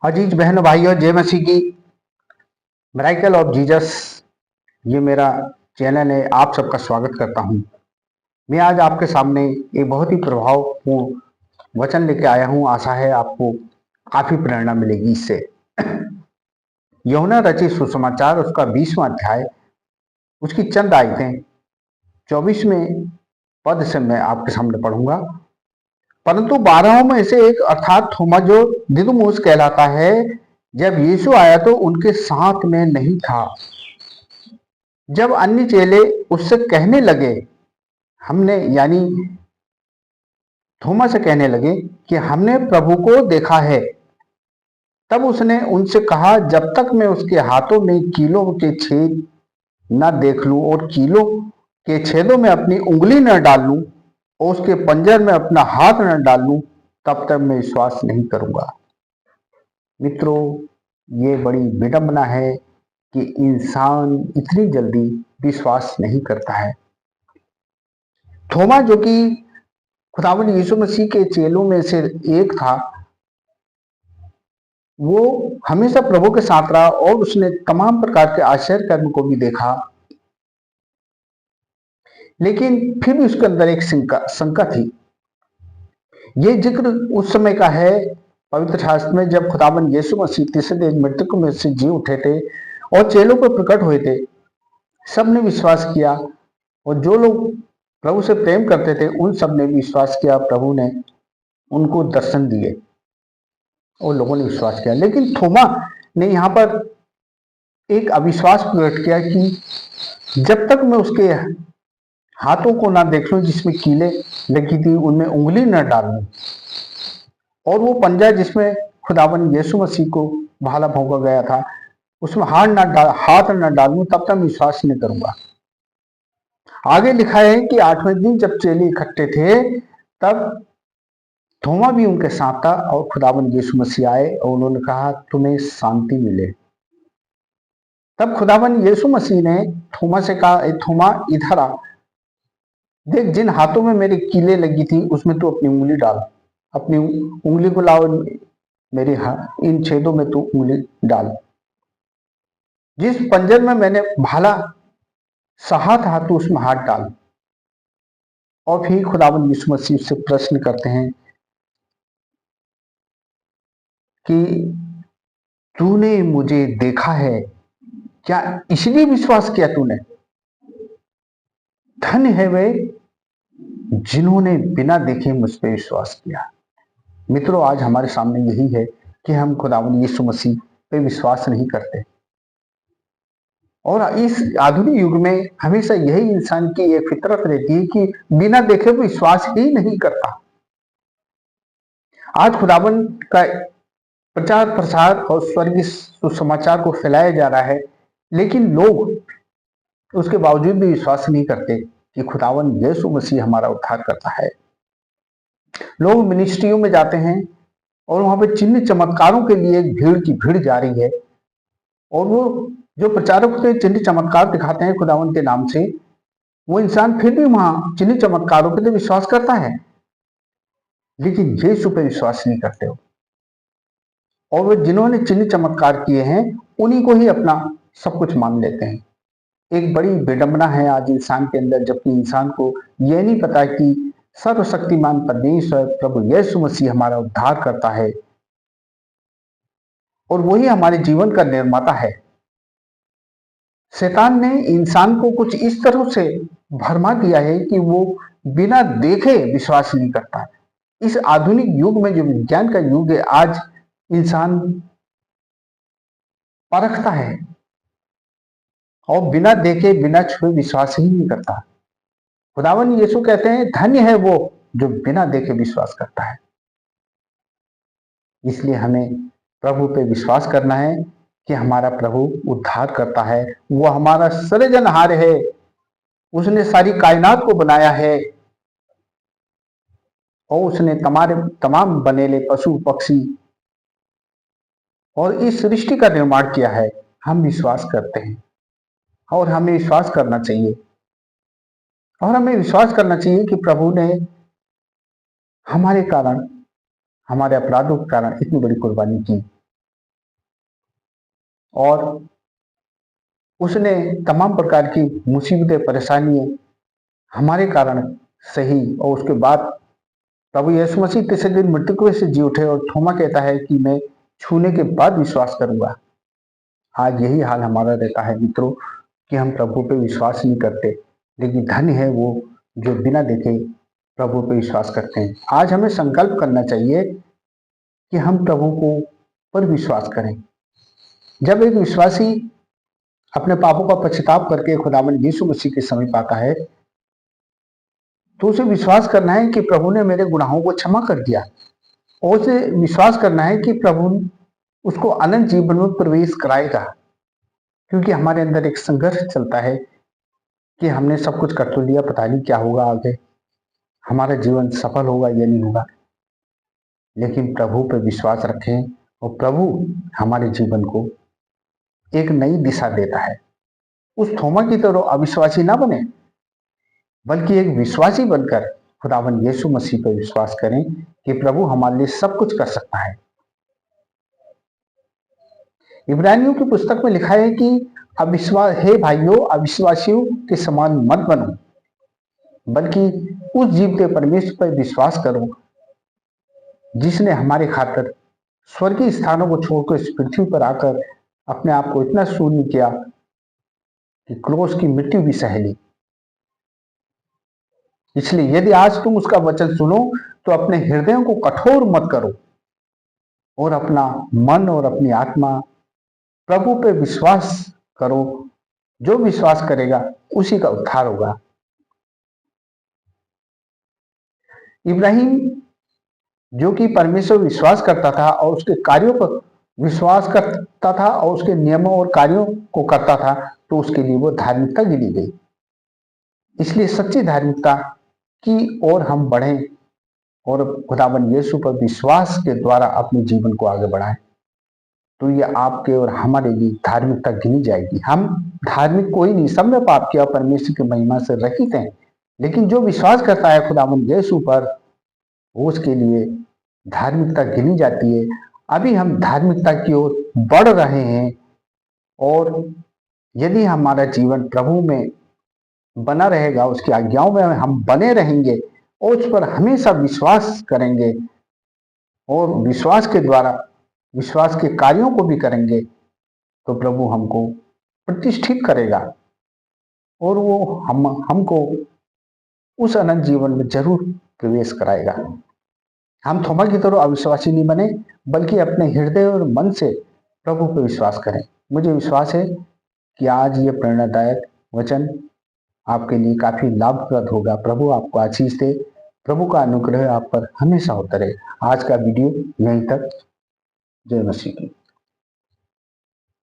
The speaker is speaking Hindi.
अजीज बहन भाइयों, जय मसीह की। मिरेकल ऑफ जीसस, ये मेरा चैनल है। आप सबका स्वागत करता हूँ। मैं आज आपके सामने एक बहुत ही प्रभावपूर्ण वचन लेके आया हूँ। आशा है आपको काफी प्रेरणा मिलेगी इससे। यूहन्ना रचित सुसमाचार, उसका 20वां अध्याय, उसकी चंद आयतें 24वें पद से मैं आपके सामने पढ़ूंगा। परंतु 12 में से एक अर्थात थोमा, जो दिदुमुस कहलाता है, जब यीशु आया तो उनके साथ में नहीं था। जब अन्य चेले उससे कहने लगे, हमने यानी थोमा से कहने लगे कि हमने प्रभु को देखा है, तब उसने उनसे कहा, जब तक मैं उसके हाथों में कीलों के छेद न देख लूं और कीलों के छेदों में अपनी उंगली न डाल लूं और उसके पंजर में अपना हाथ न डाल लूं, तब तक मैं विश्वास नहीं करूंगा। मित्रों, ये बड़ी विडंबना है कि इंसान इतनी जल्दी विश्वास नहीं करता है। थोमा, जो कि खुदावंद यीशु मसीह के चेलों में से एक था, वो हमेशा प्रभु के साथ रहा और उसने तमाम प्रकार के आश्चर्य कर्म को भी देखा। लेकिन फिर भी उसके अंदर एक शंका थी। ये जिक्र उस समय का है पवित्र शास्त्र में, जब खुदावंद यीशु मसीह तीसरे दिन मृतकों में से जी उठे थे और चेलों पर प्रकट हुए थे। सबने विश्वास किया और जो लोग प्रभु से प्रेम करते थे उन सब ने विश्वास किया। प्रभु ने उनको दर्शन दिए और लोगों ने विश्वास किया। लेकिन थोमा ने यहाँ पर एक अविश्वास प्रकट किया कि जब तक मैं उसके हाथों को ना देख लूं जिसमें कीले लगी थी, उनमें उंगली न डालूं और वो पंजा जिसमें खुदावन यीशु मसीह को भाला भोंका गया था, उसमें हाथ न डालूं, तब तक विश्वास नहीं करूंगा। आगे लिखा है कि 8वें दिन जब चेले इकट्ठे थे, तब थोमा भी उनके साथ था और खुदावन यीशु मसीह आए और उन्होंने कहा, तुम्हें शांति मिले। तब खुदावन यीशु मसीह ने थोमा से कहा, थोमा इधर आ, देख जिन हाथों में मेरे कीले लगी थी उसमें तू अपनी उंगली डाल, अपनी उंगली को लाओ, मेरे इन छेदों में तू उंगली डाल। जिस पंजर में मैंने भाला सहा था तू उसमें हाथ डाल। और फिर खुदावन यीशु मसीह से प्रश्न करते हैं कि तूने मुझे देखा है, क्या इसलिए विश्वास किया तूने? धन्य है वे जिन्होंने बिना देखे मुझ पर विश्वास किया। मित्रों, आज हमारे सामने यही है कि हम खुदावंद यीशु मसीह पे विश्वास नहीं करते। और इस आधुनिक युग में हमेशा यही इंसान की एक फितरत रहती है कि बिना देखे वो विश्वास ही नहीं करता। आज खुदावंद का प्रचार प्रसार और स्वर्गीय सुसमाचार को फैलाया जा रहा है, लेकिन लोग उसके बावजूद भी विश्वास नहीं करते कि खुदावंद यीशु मसीह हमारा उद्धार करता है। लोग मिनिस्ट्रियों में जाते हैं और वहां पे चिन्ह चमत्कारों के लिए भीड़ की भीड़ जा रही है, और वो जो प्रचारक होते हैं चिन्ह चमत्कार दिखाते हैं खुदावंद के नाम से, वो इंसान फिर भी वहां चिन्ह चमत्कारों पे तो विश्वास करता है, लेकिन यीशु पे विश्वास नहीं करते हो। और वो जिन्होंने चिन्ह चमत्कार किए हैं उन्हीं को ही अपना सब कुछ मान लेते हैं। एक बड़ी विडंबना है आज इंसान के अंदर, जबकि इंसान को यह नहीं पता कि सर्वशक्तिमान परमेश्वर प्रभु यीशु मसीह हमारा उद्धार करता है और वही हमारे जीवन का निर्माता है। शैतान ने इंसान को कुछ इस तरह से भरमा दिया है कि वो बिना देखे विश्वास नहीं करता। इस आधुनिक युग में, जो विज्ञान का युग है, आज इंसान परखता है और बिना देखे बिना छुए विश्वास ही नहीं करता। खुदावन यीशु कहते हैं, धन्य है वो जो बिना देखे विश्वास करता है। इसलिए हमें प्रभु पे विश्वास करना है कि हमारा प्रभु उद्धार करता है, वो हमारा सृजनहार है, उसने सारी कायनात को बनाया है और उसने तमाम बनेले पशु पक्षी और इस सृष्टि का निर्माण किया है। हम विश्वास करते हैं और हमें विश्वास करना चाहिए, और हमें विश्वास करना चाहिए कि प्रभु ने हमारे कारण, हमारे अपराधों के कारण इतनी बड़ी कुर्बानी की, और उसने तमाम प्रकार की मुसीबतें, परेशानियां हमारे कारण सही। और उसके बाद प्रभु यीशु मसीह तीसरे दिन मृतकों से जी उठे और थोमा कहता है कि मैं छूने के बाद विश्वास करूंगा। आज यही हाल हमारा रहता है मित्रों कि हम प्रभु पे विश्वास नहीं करते, लेकिन धन्य है वो जो बिना देखे प्रभु पे विश्वास करते हैं। आज हमें संकल्प करना चाहिए कि हम प्रभु को पर विश्वास करें। जब एक विश्वासी अपने पापों का पश्चाताप करके खुदावंद यीशु मसीह के समीप आता है, तो उसे विश्वास करना है कि प्रभु ने मेरे गुनाहों को क्षमा कर दिया, और उसे विश्वास करना है कि प्रभु उसको अनंत जीवन में प्रवेश कराएगा। क्योंकि हमारे अंदर एक संघर्ष चलता है कि हमने सब कुछ कर तो लिया, पता नहीं क्या होगा आगे, हमारा जीवन सफल होगा या नहीं होगा। लेकिन प्रभु पर विश्वास रखें और प्रभु हमारे जीवन को एक नई दिशा देता है। उस थोमा की तरह अविश्वासी ना बने, बल्कि एक विश्वासी बनकर खुदावंद यीशु मसीह पर विश्वास करें कि प्रभु हमारे लिए सब कुछ कर सकता है। इब्रानियों की पुस्तक में लिखा है कि अविश्वास हे भाइयों, अविश्वासियों के समान मत बनो, बल्कि उस जीवते परमेश्वर पर विश्वास करो जिसने हमारे खातिर स्वर्गीय स्थानों को छोड़कर इस पृथ्वी पर आकर अपने आप को इतना शून्य किया कि क्रूस की मृत्यु भी सह ली। इसलिए यदि आज तुम उसका वचन सुनो तो अपने हृदयों को कठोर मत करो और अपना मन और अपनी आत्मा प्रभु पे विश्वास करो। जो विश्वास करेगा उसी का उद्धार होगा। इब्राहिम जो कि परमेश्वर विश्वास करता था और उसके कार्यों पर विश्वास करता था और उसके नियमों और कार्यों को करता था, तो उसके लिए वो धार्मिकता गिनी गई। इसलिए सच्ची धार्मिकता की ओर हम बढ़ें और खुदाबंद यीशु पर विश्वास के द्वारा अपने जीवन को आगे बढ़ाएं, तो ये आपके और हमारे लिए धार्मिकता गिनी जाएगी। हम धार्मिक कोई नहीं, सब में पाप किया, परमेश्वर की महिमा से रहित हैं। लेकिन जो विश्वास करता है खुदाबंद यीशु पर, उसके लिए धार्मिकता गिनी जाती है। अभी हम धार्मिकता की ओर बढ़ रहे हैं, और यदि हमारा जीवन प्रभु में बना रहेगा, उसकी आज्ञाओं में हम बने रहेंगे और उस पर हमेशा विश्वास करेंगे और विश्वास के द्वारा विश्वास के कार्यों को भी करेंगे, तो प्रभु हमको प्रतिष्ठित करेगा और वो हमको उस अनंत जीवन में जरूर प्रवेश कराएगा। हम थोमा की तरह अविश्वासी नहीं बने, बल्कि अपने हृदय और मन से प्रभु पर विश्वास करें। मुझे विश्वास है कि आज ये प्रेरणादायक वचन आपके लिए काफी लाभप्रद होगा। प्रभु आपको आशीष दे, प्रभु का अनुग्रह आप पर हमेशा होता रहे। आज का वीडियो यहीं तक। जय मसीह की।